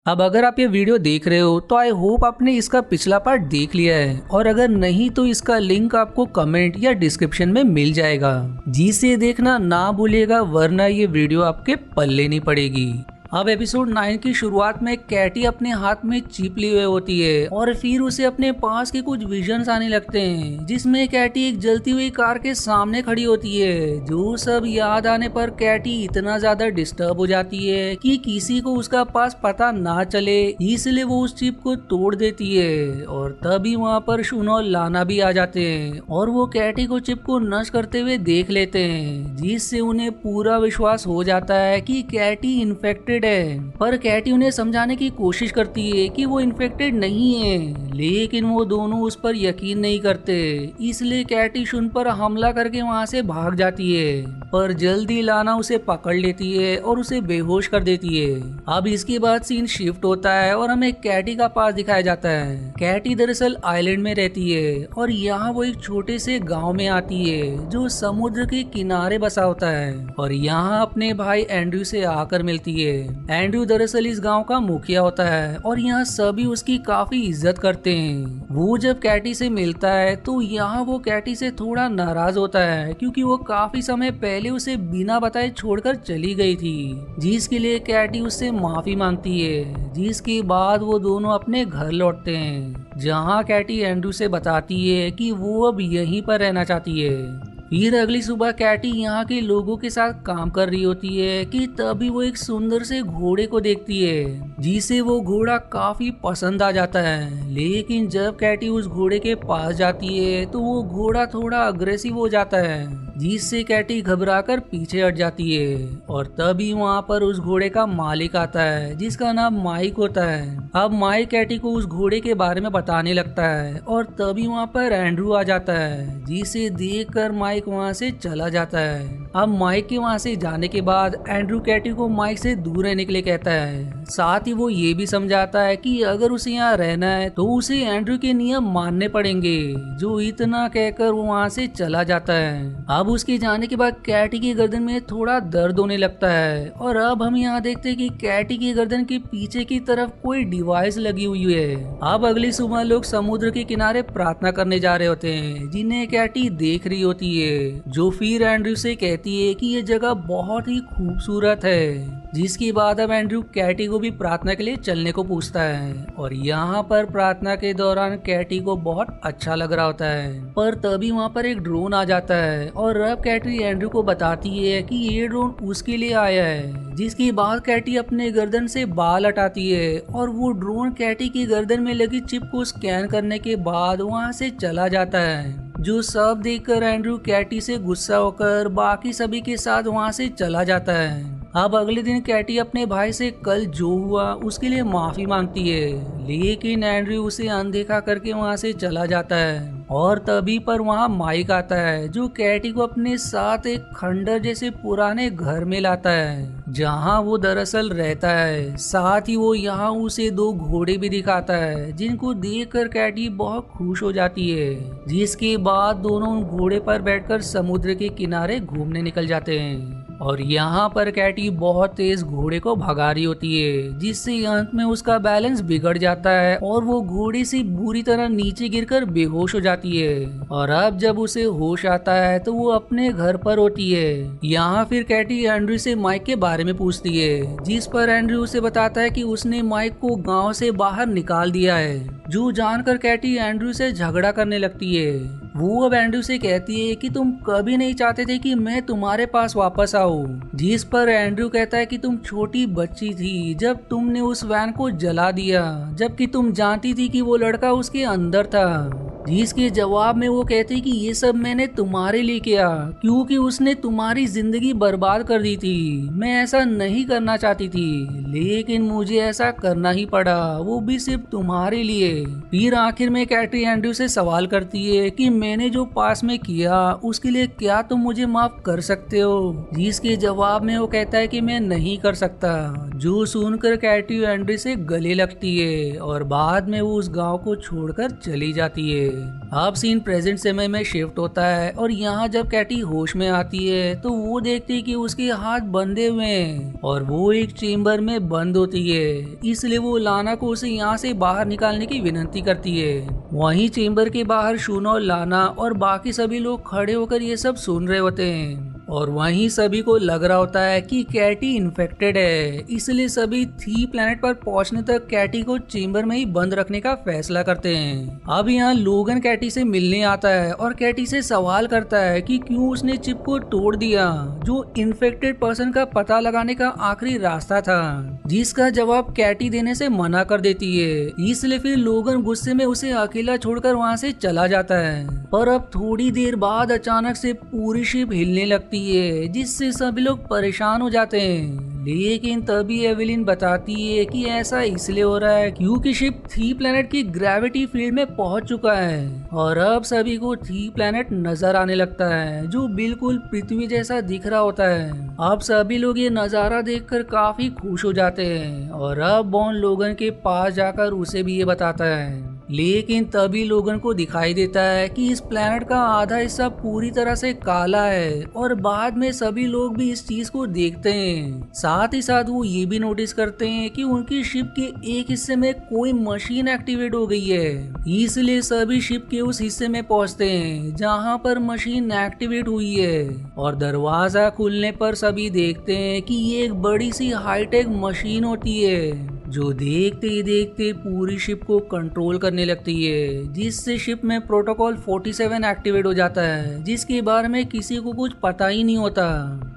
अब अगर आप ये वीडियो देख रहे हो तो आई होप आपने इसका पिछला पार्ट देख लिया है, और अगर नहीं तो इसका लिंक आपको कमेंट या डिस्क्रिप्शन में मिल जाएगा, जिसे देखना ना भूलिएगा, वरना ये वीडियो आपके पल्ले नहीं पड़ेगी। अब एपिसोड 9 की शुरुआत में कैटी अपने हाथ में चिप लिए हुए होती है और फिर उसे अपने पास के कुछ विजन्स आने लगते हैं, जिसमें कैटी एक जलती हुई कार के सामने खड़ी होती है। जो सब याद आने पर कैटी इतना ज्यादा डिस्टर्ब हो जाती है कि किसी को उसका पास पता ना चले, इसलिए वो उस चिप को तोड़ देती है। और तभी वहाँ पर शुन और लाना भी आ जाते हैं और वो कैटी को चिप को नष्ट करते हुए देख लेते हैं, जिससे उन्हें पूरा विश्वास हो जाता है कि कैटी इन्फेक्टेड है। पर कैटी उन्हें समझाने की कोशिश करती है कि वो इन्फेक्टेड नहीं है, लेकिन वो दोनों उस पर यकीन नहीं करते। इसलिए कैटी शुन पर हमला करके वहाँ से भाग जाती है, पर जल्दी लाना उसे पकड़ लेती है और उसे बेहोश कर देती है। अब इसके बाद सीन शिफ्ट होता है और हमें कैटी का पास दिखाया जाता है। कैटी दरअसल आइलैंड में रहती है और यहाँ वो एक छोटे से गाँव में आती है जो समुद्र के किनारे बसा होता है, और यहाँ अपने भाई एंड्रयू से आकर मिलती है। एंड्रयू दरअसल इस गांव का मुखिया होता है और यहाँ सभी उसकी काफी इज्जत करते हैं। वो जब कैटी से मिलता है तो यहाँ वो कैटी से थोड़ा नाराज होता है, क्योंकि वो काफी समय पहले उसे बिना बताए छोड़कर चली गई थी, जिसके लिए कैटी उससे माफी मांगती है। जिसके बाद वो दोनों अपने घर लौटते हैं, जहाँ कैटी एंड्रयू से बताती है कि वो अब यहीं पर रहना चाहती है। फिर अगली सुबह कैटी यहाँ के लोगों के साथ काम कर रही होती है कि तभी वो एक सुंदर से घोड़े को देखती है, जिसे वो घोड़ा काफी पसंद आ जाता है। लेकिन जब कैटी उस घोड़े के पास जाती है तो वो घोड़ा थोड़ा अग्रेसिव हो जाता है, जिससे कैटी घबराकर पीछे हट जाती है। और तभी वहाँ पर उस घोड़े का मालिक आता है, जिसका नाम माइक होता है। अब माइक कैटी को उस घोड़े के बारे में बताने लगता है और तभी वहाँ पर एंड्रयू आ जाता है, जिसे देखकर माइक वहाँ से चला जाता है। अब माइक के वहाँ से जाने के बाद एंड्रयू कैटी को माइक से दूर रहने के लिए कहता है। साथ ही वो ये भी समझाता है कि अगर उसे यहाँ रहना है तो उसे एंड्रयू के नियम मानने पड़ेंगे। जो इतना कहकर वो वहाँ से चला जाता है। अब उसके जाने के बाद कैटी की गर्दन में थोड़ा दर्द होने लगता है, और अब हम यहाँ देखते हैं कि कैटी की गर्दन के पीछे की तरफ कोई डिवाइस लगी हुई है। अब अगली सुबह लोग समुद्र के किनारे प्रार्थना करने जा रहे होते हैं, जिन्हें कैटी देख रही होती है, जो फिर एंड्रयू से कहती है कि ये जगह बहुत ही खूबसूरत है। जिसके बाद अब एंड्रयू कैटी को भी प्रार्थना के लिए चलने को पूछता है, और यहाँ पर प्रार्थना के दौरान कैटी को बहुत अच्छा लग रहा होता है। पर तभी वहाँ पर एक ड्रोन आ जाता है और अब कैटी एंड्रयू को बताती है कि ये ड्रोन उसके लिए आया है। जिसके बाद कैटी अपने गर्दन से बाल हटाती है और वो ड्रोन कैटी की गर्दन में लगी चिप को स्कैन करने के बाद वहाँ से चला जाता है। जो सब देखकर एंड्रयू कैटी से गुस्सा होकर बाकी सभी के साथ वहाँ से चला जाता है। अब अगले दिन कैटी अपने भाई से कल जो हुआ उसके लिए माफी मांगती है, लेकिन एंड्रयू उसे अनदेखा करके वहाँ से चला जाता है। और तभी पर वहाँ माइक आता है, जो कैटी को अपने साथ एक खंडर जैसे पुराने घर में लाता है, जहाँ वो दरअसल रहता है। साथ ही वो यहाँ उसे 2 घोड़े भी दिखाता है, जिनको देखकर कैटी बहुत खुश हो जाती है। जिसके बाद दोनों घोड़े पर बैठकर समुद्र के किनारे घूमने निकल जाते हैं। और यहाँ पर कैटी बहुत तेज घोड़े को भगा रही होती है, जिससे अंत में उसका बैलेंस बिगड़ जाता है और वो घोड़े से बुरी तरह नीचे गिरकर बेहोश हो जाती है। और अब जब उसे होश आता है तो वो अपने घर पर होती है। यहाँ फिर कैटी एंड्रयू से माइक के बारे में पूछती है, जिस पर एंड्रयू उसे बताता है कि उसने माइक को गाँव से बाहर निकाल दिया है। जो जानकर कैटी एंड्रयू से झगड़ा करने लगती है। वो अब एंड्रयू से कहती है कि तुम कभी नहीं चाहते थे कि मैं तुम्हारे पास वापस आऊं। जिस पर एंड्रयू कहता है कि तुम छोटी बच्ची थी जब तुमने उस वैन को जला दिया, जबकि तुम जानती थी कि वो लड़का उसके अंदर था। जिसके जवाब में वो कहती कि ये सब मैंने तुम्हारे लिए किया, क्योंकि उसने तुम्हारी जिंदगी बर्बाद कर दी थी। मैं ऐसा नहीं करना चाहती थी, लेकिन मुझे ऐसा करना ही पड़ा, वो भी सिर्फ तुम्हारे लिए। फिर आखिर में कैटी एंड्रयू से सवाल करती है कि मैंने जो पास में किया उसके लिए क्या तुम मुझे माफ कर सकते हो। जिसके जवाब में वो कहता है कि मैं नहीं कर सकता। जो सुनकर कैटी एंड्रयू से गले लगती है और बाद में वो उस गांव को छोड़कर चली जाती है। अब सीन प्रेजेंट समय में शिफ्ट होता है और यहाँ जब कैटी होश में आती है तो वो देखती है कि उसके हाथ बंधे हुए हैं और वो एक चेम्बर में बंद होती है। इसलिए वो लाना को उसे यहाँ से बाहर निकालने की विनती करती है। वहीं चेम्बर के बाहर शून और लाना और बाकी सभी लोग खड़े होकर ये सब सुन रहे होते हैं और वहीं सभी को लग रहा होता है कि कैटी इन्फेक्टेड है। इसलिए सभी थी प्लेनेट पर पहुंचने तक कैटी को चेम्बर में ही बंद रखने का फैसला करते हैं। अब यहाँ लोगन कैटी से मिलने आता है और कैटी से सवाल करता है कि क्यों उसने चिप को तोड़ दिया, जो इन्फेक्टेड पर्सन का पता लगाने का आखिरी रास्ता था, जिसका जवाब कैटी देने से मना कर देती है। इसलिए फिर लोगन गुस्से में उसे अकेला छोड़कर वहाँ से चला जाता है। पर अब थोड़ी देर बाद अचानक से पूरी शिप हिलने लगती है, जिससे सभी लोग परेशान हो जाते हैं। लेकिन तभी एवेलिन बताती है कि ऐसा इसलिए हो रहा है क्योंकि शिप थी प्लेनेट की ग्रेविटी फील्ड में पहुंच चुका है और अब सभी को थी प्लेनेट नजर आने लगता है, जो बिल्कुल पृथ्वी जैसा दिख रहा होता है। अब सभी लोग ये नजारा देखकर काफी खुश हो जाते हैं और अब बॉन लोगन के पास जाकर उसे भी ये बताता है। लेकिन तभी लोगन को दिखाई देता है कि इस प्लेनेट का आधा हिस्सा पूरी तरह से काला है और बाद में सभी लोग भी इस चीज को देखते हैं। साथ ही साथ वो ये भी नोटिस करते हैं कि उनकी शिप के एक हिस्से में कोई मशीन एक्टिवेट हो गई है। इसलिए सभी शिप के उस हिस्से में पहुंचते हैं जहां पर मशीन एक्टिवेट हुई है और दरवाजा खुलने पर सभी देखते हैं कि ये एक बड़ी सी हाईटेक मशीन होती है जो देखते ही देखते पूरी शिप को कंट्रोल करने लगती है, जिससे शिप में प्रोटोकॉल 47 एक्टिवेट हो जाता है, जिसके बारे में किसी को कुछ पता ही नहीं होता।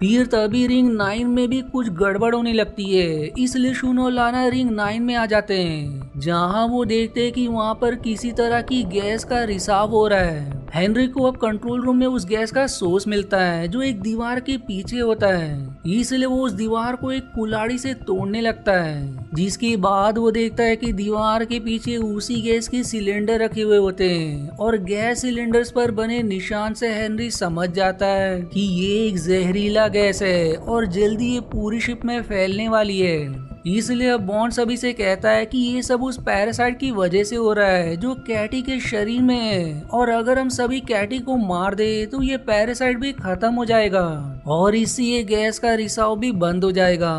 फिर तभी रिंग 9 में भी कुछ गड़बड़ होने लगती है, इसलिए शून और लाना रिंग 9 में आ जाते हैं, जहां वो देखते हैं कि वहां पर किसी तरह की गैस का रिसाव हो रहा है। हेनरी को अब कंट्रोल रूम में उस गैस का सोर्स मिलता है जो एक दीवार के पीछे होता है, इसलिए वो उस दीवार को एक कुल्हाड़ी से तोड़ने लगता है। जिसके बाद वो देखता है कि दीवार के पीछे उसी गैस के सिलेंडर रखे हुए होते हैं और गैस सिलेंडर्स पर बने निशान से हेनरी समझ जाता है कि ये एक जहरीला गैस है और जल्दी ये पूरी शिप में फैलने वाली है। इसलिए अब बॉन्ड सभी से कहता है कि ये सब उस पैरासाइट की वजह से हो रहा है जो कैटी के शरीर में है और अगर हम सभी कैटी को मार दे तो ये पैरासाइट भी खत्म हो जाएगा और इससे ये गैस का रिसाव भी बंद हो जाएगा।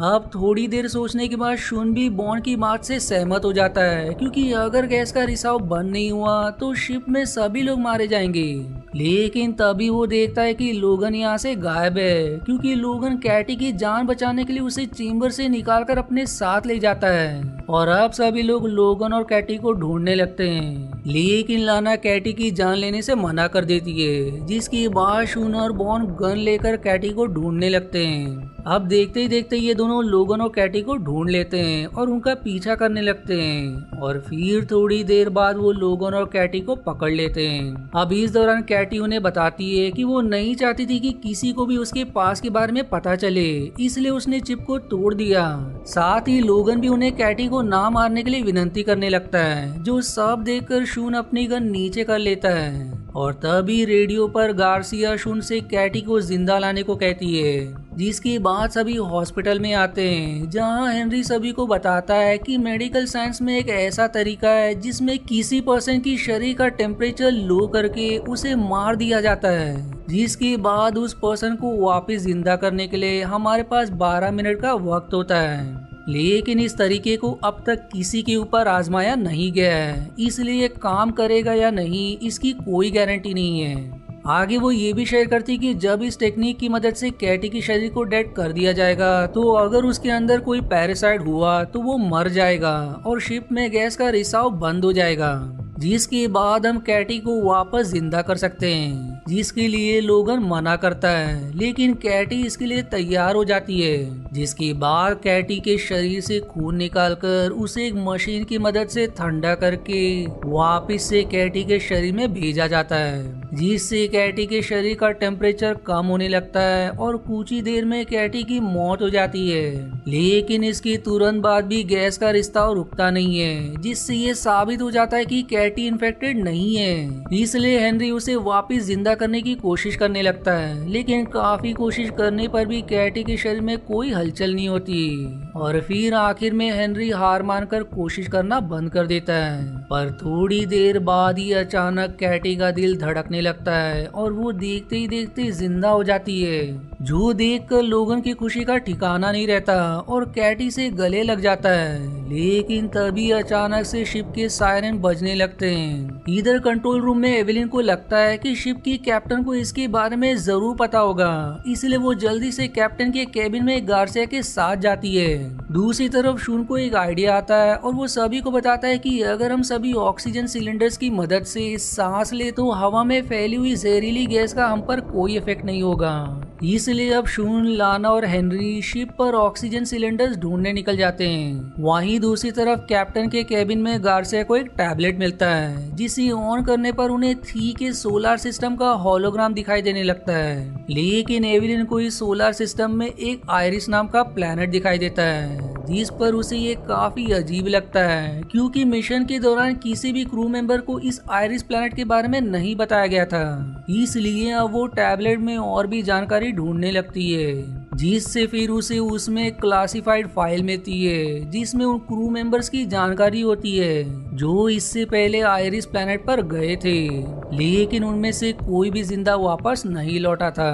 अब थोड़ी देर सोचने के बाद शून भी बॉन्ड की बात से सहमत हो जाता है क्योंकि अगर गैस का रिसाव बंद नहीं हुआ तो शिप में सभी लोग मारे जाएंगे। लेकिन तभी वो देखता है कि लोगन यहाँ से गायब है क्योंकि लोगन कैटी की जान बचाने के लिए उसे चेम्बर से निकालकर अपने साथ ले जाता है और अब सभी लोग लोगन और कैटी को ढूंढने लगते हैं। लेकिन लाना कैटी की जान लेने से मना कर देती है, जिसके बाद शून और बॉन्ड गन लेकर कैटी को ढूंढने लगते हैं। अब देखते ही देखते ये दोनों लोगन और कैटी को ढूंढ लेते हैं और उनका पीछा करने लगते हैं और फिर थोड़ी देर बाद वो लोगन और कैटी को पकड़ लेते हैं। अब इस दौरान कैटी उन्हें बताती है कि वो नहीं चाहती थी कि किसी को भी उसके पास के बारे में पता चले, इसलिए उसने चिप को तोड़ दिया। साथ ही लोगन भी उन्हें कैटी को ना मारने के लिए विनती करने लगता है, जो सब देखकर शून अपनी गन नीचे कर लेता है और तभी रेडियो पर गार्सिया शून से कैटी को जिंदा लाने को कहती है। जिसके बाद सभी हॉस्पिटल में आते हैं जहां हेनरी सभी को बताता है कि मेडिकल साइंस में एक ऐसा तरीका है जिसमें किसी पर्सन की शरीर का टेम्परेचर लो करके उसे मार दिया जाता है, जिसके बाद उस पर्सन को वापस जिंदा करने के लिए हमारे पास 12 मिनट का वक्त होता है। लेकिन इस तरीके को अब तक किसी के ऊपर आजमाया नहीं गया है, इसलिए काम करेगा या नहीं इसकी कोई गारंटी नहीं है। आगे वो ये भी शेयर करती कि जब इस टेक्निक की मदद से कैटी के शरीर को डेड कर दिया जाएगा तो अगर उसके अंदर कोई पैरासाइट हुआ तो वो मर जाएगा और शिप में गैस का रिसाव बंद हो जाएगा, जिसके बाद हम कैटी को वापस जिंदा कर सकते हैं, जिसके लिए लोगन मना करता है। लेकिन कैटी इसके लिए तैयार हो जाती है, जिसके बाद कैटी के शरीर से खून निकालकर उसे एक मशीन की मदद से ठंडा करके वापस से कैटी के शरीर में भेजा जाता है, जिससे कैटी के शरीर का टेम्परेचर कम होने लगता है और कुछ ही देर में कैटी की मौत हो जाती है। लेकिन इसके तुरंत बाद भी गैस का रिश्ता रुकता नहीं है, जिससे ये साबित हो जाता है कि कैटी इन्फेक्टेड नहीं है। इसलिए हेनरी उसे वापस जिंदा करने की कोशिश करने लगता है, लेकिन काफी कोशिश करने पर भी कैटी के शरीर में कोई हलचल नहीं होती और फिर आखिर में हेनरी हार मानकर कोशिश करना बंद कर देता है। पर थोड़ी देर बाद ही अचानक कैटी का दिल धड़कने लगता है और वो देखते ही देखते जिंदा हो जाती है, जो देखकर लोगन की खुशी का ठिकाना नहीं रहता और कैटी से गले लग जाता है। लेकिन तभी अचानक से शिप के सायरन बजने लगते हैं। इधर कंट्रोल रूम में एवेलिन को लगता है कि शिप की कैप्टन को इसके बारे में जरूर पता होगा, इसलिए वो जल्दी से कैप्टन के केबिन में गार्सिया के साथ जाती है। दूसरी तरफ शून को एक आइडिया आता है और वो सभी को बताता है कि अगर हम सभी ऑक्सीजन सिलेंडर्स की मदद से सांस ले तो हवा में फैली हुई जहरीली गैस का हम पर कोई इफेक्ट नहीं होगा। इसलिए अब शून, लाना और हेनरी शिप पर ऑक्सीजन सिलेंडर्स ढूंढने निकल जाते हैं। वहीं दूसरी तरफ कैप्टन के केबिन में गार्सिया को एक टैबलेट मिलता है, जिसे ऑन करने पर उन्हें थी के सोलर सिस्टम का होलोग्राम दिखाई देने लगता है। लेकिन एवेलिन को इस सोलर सिस्टम में एक आयरिस नाम का प्लैनेट दिखाई देता है, जिस पर उसे ये काफी अजीब लगता है, क्योंकि मिशन के दौरान किसी भी क्रू मेंबर को इस आयरिस प्लैनेट के बारे में नहीं बताया गया था। इसलिए अब वो टैबलेट में और भी जानकारी ढूंढने लगती है, जिससे फिर उसे उसमें क्लासिफाइड फाइल मिलती है, जिसमें उन क्रू मेंबर्स की जानकारी होती है जो इससे पहले आयरिस प्लैनेट पर गए थे, लेकिन उनमें से कोई भी जिंदा वापस नहीं लौटा था।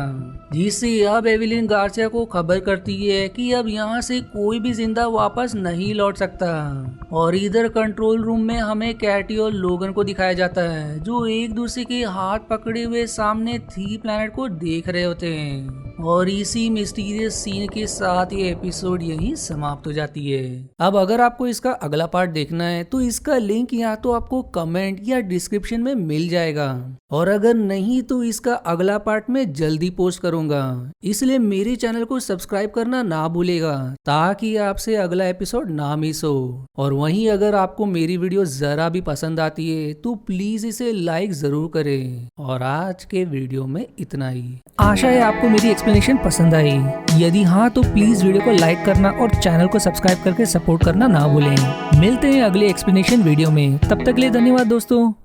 जिससे अब एवेलिन गार्सिया को खबर करती है कि अब यहाँ से कोई भी जिंदा वापस नहीं लौट सकता। और इधर कंट्रोल रूम में हमें कैटी और लोगन को दिखाया जाता है, जो एक दूसरे के हाथ पकड़े हुए सामने थी प्लैनेट को देख रहे होते हैं। और इसी मिस्टीरियस सीन के साथ ये एपिसोड यहीं समाप्त हो जाती है। अब अगर आपको इसका अगला पार्ट देखना है तो इसका लिंक या तो आपको कमेंट या डिस्क्रिप्शन में मिल जाएगा, और अगर नहीं तो इसका अगला पार्ट मैं जल्दी पोस्ट करूंगा। इसलिए मेरे चैनल को सब्सक्राइब करना ना भूलेगा, ताकि आपसे अगला एपिसोड ना मिस हो। और वहीं अगर आपको मेरी वीडियो जरा भी पसंद आती है तो प्लीज इसे लाइक जरूर करें। और आज के वीडियो में इतना ही। आशा है आपको मेरी एक्सप्लेनेशन पसंद आई। यदि हाँ तो प्लीज वीडियो को लाइक करना और चैनल को सब्सक्राइब करके सपोर्ट करना ना भूलें। मिलते हैं अगले एक्सप्लेनेशन वीडियो में, तब तक के लिए धन्यवाद दोस्तों।